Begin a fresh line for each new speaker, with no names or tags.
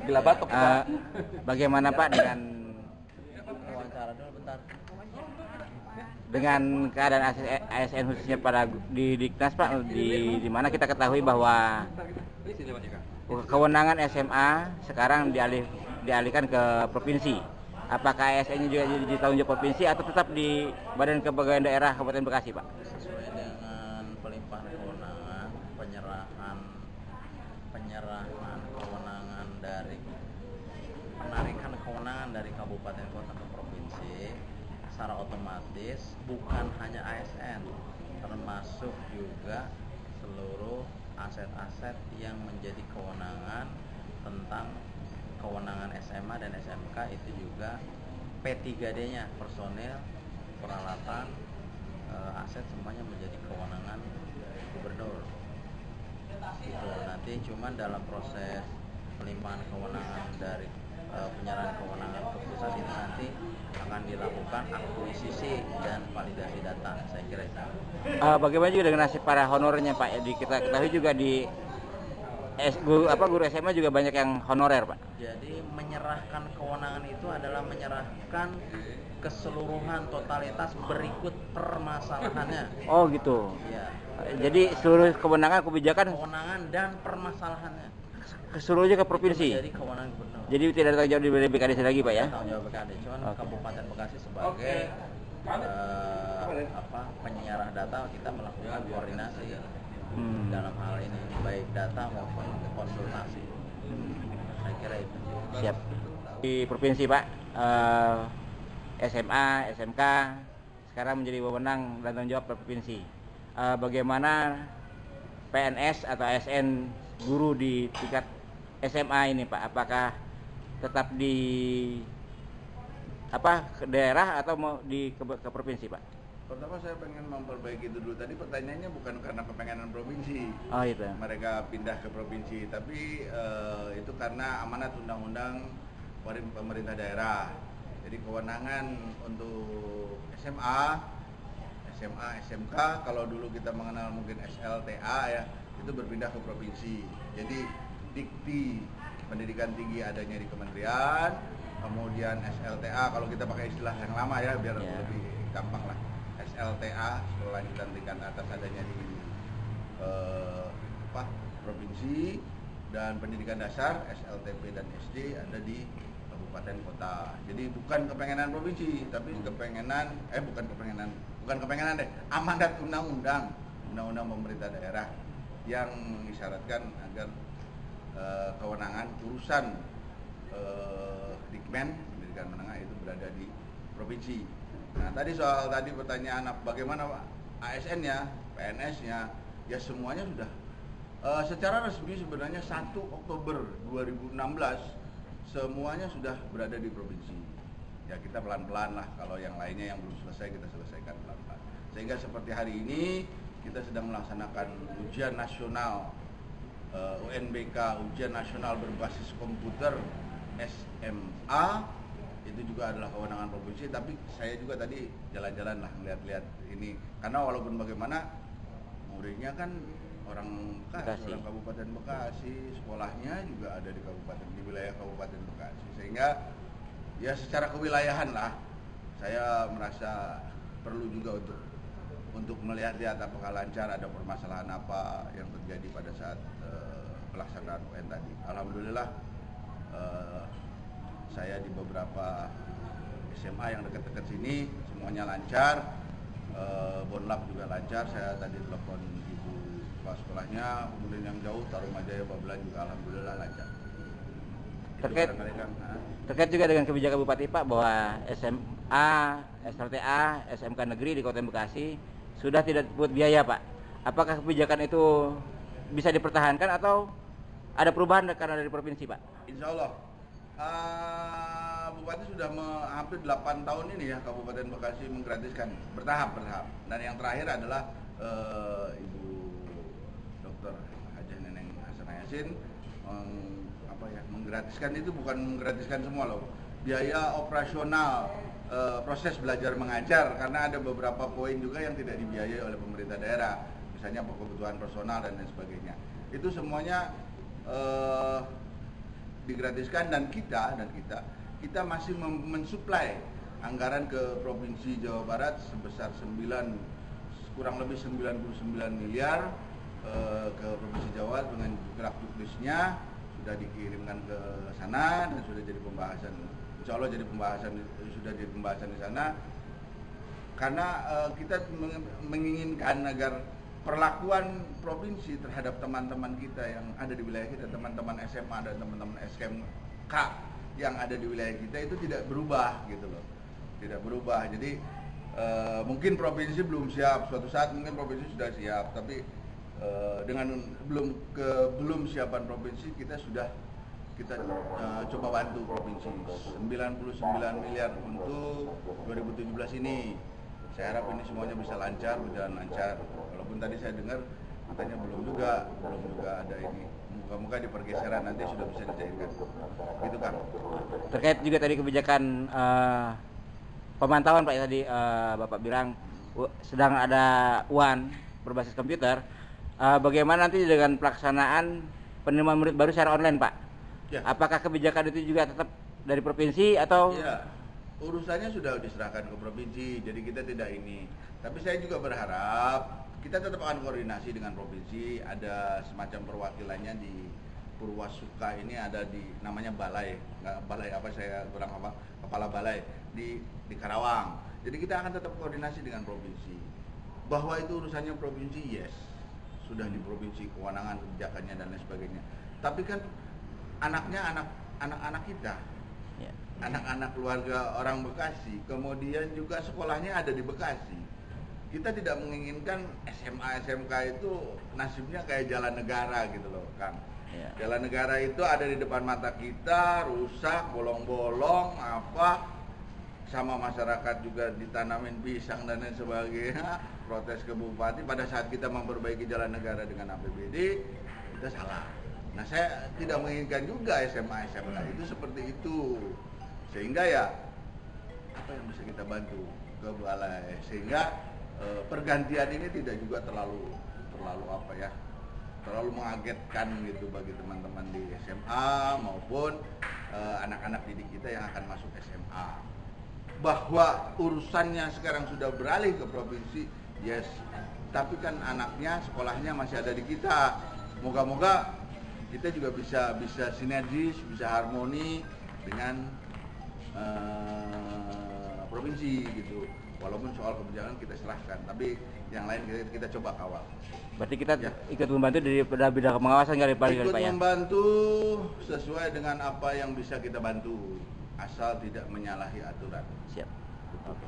Gila batuk Pak.
Bagaimana Pak dengan
Wawancara dulu bentar.
keadaan ASN khususnya pada di Diknas Pak, di mana kita ketahui bahwa kewenangan SMA sekarang dialihkan ke provinsi. Apakah ASN-nya juga di tanggung jawab provinsi atau tetap di Badan Kepegawaian Daerah Kabupaten Bekasi Pak?
Sesuai dengan pelimpahan kewenangan, penyerahan kewenangan dari penarikan kewenangan dari kabupaten kota ke provinsi, secara otomatis bukan hanya ASN, termasuk juga seluruh aset-aset yang menjadi kewenangan tentang kewenangan SMA dan SMK itu juga P3D-nya, personil, peralatan, aset semuanya menjadi kewenangan gubernur. Gitu. Nanti cuman dalam proses pelimpahan kewenangan dari penyerahan kewenangan ke pusat ini nanti akan dilakukan akuisisi dan validasi data, saya kira itu.
Bagaimana juga dengan nasib para honornya Pak? Kita ketahui juga di guru SMA juga banyak yang honorer Pak.
Jadi menyerahkan kewenangan itu adalah menyerahkan keseluruhan totalitas berikut permasalahannya.
Oh gitu.
Ya.
Jadi seluruh kewenangan kebijakan
Dan permasalahannya
keseluruhnya ke provinsi.
jadi kewenangan gubernur.
Jadi tidak ada tanggung jawab di BKD lagi Pak ya?
Tanggung jawab BKD, cuman Kabupaten Bekasi sebagai penyerah data kita melakukan koordinasi dalam hal ini, baik data maupun konsultasi. Saya kira itu.
Siap. Di provinsi Pak, SMA, SMK sekarang menjadi wewenang dan tanggung jawab provinsi. Bagaimana PNS atau ASN guru di tingkat SMA ini Pak? Apakah tetap di ke daerah atau mau ke provinsi Pak?
Pertama saya pengen memperbaiki itu dulu. Tadi pertanyaannya bukan karena kepengenan provinsi.
Oh itu.
Mereka pindah ke provinsi, tapi itu karena amanat undang-undang pemerintah daerah. Jadi kewenangan untuk SMA, SMK, kalau dulu kita mengenal mungkin SLTA ya, itu berpindah ke provinsi. Jadi Dikti pendidikan tinggi adanya di kementerian, kemudian SLTA kalau kita pakai istilah yang lama ya biar lebih gampang lah. SLTA sekolah lanjutan tingkat atas adanya di provinsi, dan pendidikan dasar SLTP dan SD ada di kabupaten kota. Jadi bukan kepengenan provinsi, tapi bukan kepengenan deh, amanat undang-undang pemerintah daerah yang disyaratkan agar kewenangan urusan Dikmen pendidikan menengah itu berada di provinsi. Nah tadi pertanyaan bagaimana ASN-nya, PNS-nya, ya semuanya sudah secara resmi sebenarnya 1 Oktober 2016 semuanya sudah berada di provinsi. Ya kita pelan-pelan lah, kalau yang lainnya yang belum selesai kita selesaikan pelan-pelan. Sehingga seperti hari ini kita sedang melaksanakan ujian nasional UNBK, ujian nasional berbasis komputer SMA. Itu juga adalah kewenangan provinsi, tapi saya juga tadi jalan-jalan lah ngeliat-liat ini, karena walaupun bagaimana muridnya kan orang Bekasi, orang Kabupaten Bekasi, sekolahnya juga ada di wilayah Kabupaten Bekasi, sehingga ya secara kewilayahan lah saya merasa perlu juga untuk melihat-lihat apakah lancar, ada permasalahan apa yang terjadi pada saat pelaksanaan UN tadi. Alhamdulillah saya di beberapa SMA yang dekat-dekat sini semuanya lancar, Bonlab juga lancar. Saya tadi telepon ibu kepala sekolahnya, kemudian yang jauh Tarumajaya Babelan juga alhamdulillah lancar.
Terkait juga dengan kebijakan Bupati Pak bahwa SMA, SLTA, SMK negeri di Kota Bekasi sudah tidak dipungut biaya Pak. Apakah kebijakan itu bisa dipertahankan atau ada perubahan karena dari provinsi Pak?
Insya Allah Bupati sudah hampir 8 tahun ini ya Kabupaten Bekasi menggratiskan bertahap. Dan yang terakhir adalah Ibu Dr. Hajah Neneng Hasanah Yasin menggratiskan. Itu bukan menggratiskan semua loh, biaya operasional proses belajar mengajar, karena ada beberapa poin juga yang tidak dibiayai oleh pemerintah daerah, misalnya kebutuhan personal dan lain sebagainya. Itu semuanya digratiskan, dan kita masih mensuplai anggaran ke Provinsi Jawa Barat sebesar kurang lebih 99 miliar ke Provinsi Jawa dengan gerak juknisnya sudah dikirimkan ke sana dan sudah jadi pembahasan. Insya Allah sudah jadi pembahasan di sana, karena kita menginginkan agar perlakuan provinsi terhadap teman-teman kita yang ada di wilayah kita, teman-teman SMA dan teman-teman SMK yang ada di wilayah kita itu tidak berubah gitu loh, tidak berubah. Jadi mungkin provinsi belum siap, suatu saat mungkin provinsi sudah siap, tapi dengan belum siapan provinsi kita coba bantu provinsi 99 miliar untuk 2017 ini. Saya harap ini semuanya bisa lancar, berjalan lancar. Walaupun tadi saya dengar katanya belum juga ada ini. Muka-muka di pergeseran nanti sudah bisa dicairkan. Gitu Kang.
Terkait juga tadi kebijakan pemantauan Pak, tadi Bapak bilang sedang ada UAN berbasis komputer. Bagaimana nanti dengan pelaksanaan penerimaan murid baru secara online Pak?
Ya.
Apakah kebijakan itu juga tetap dari provinsi atau?
Ya, urusannya sudah diserahkan ke provinsi, jadi kita tidak ini. Tapi saya juga berharap kita tetap akan koordinasi dengan provinsi. Ada semacam perwakilannya di Purwasuka ini, ada di namanya balai apa saya kurang apa, kepala balai di Karawang. Jadi kita akan tetap koordinasi dengan provinsi. Bahwa itu urusannya provinsi, yes, sudah di provinsi, kewenangan kebijakannya dan lain sebagainya. Tapi kan anak-anak kita,
Ya.
anak-anak keluarga orang Bekasi, kemudian juga sekolahnya ada di Bekasi. Kita tidak menginginkan SMA SMK itu nasibnya kayak jalan negara gitu loh Kang.
Ya.
Jalan negara itu ada di depan mata kita, rusak, bolong-bolong, sama masyarakat juga ditanamin pisang dan lain sebagainya. Protes ke bupati pada saat kita memperbaiki jalan negara dengan APBD, kita salah. Nah, saya tidak menginginkan juga SMA SMK itu seperti itu. Sehingga ya apa yang bisa kita bantu ke balai, sehingga pergantian ini tidak juga terlalu mengagetkan gitu bagi teman-teman di SMA maupun anak-anak didik kita yang akan masuk SMA. Bahwa urusannya sekarang sudah beralih ke provinsi, yes, tapi kan anaknya, sekolahnya masih ada di kita. Moga-moga kita juga bisa sinergis, bisa harmoni dengan provinsi gitu. Walaupun soal kebijakan kita serahkan, tapi yang lain kita coba kawal.
Berarti kita
Ya.
ikut membantu dari bidang pengawasan dari Pak
Ikut
ya?
membantu sesuai dengan apa yang bisa kita bantu, asal tidak menyalahi aturan.
Siap. Oke.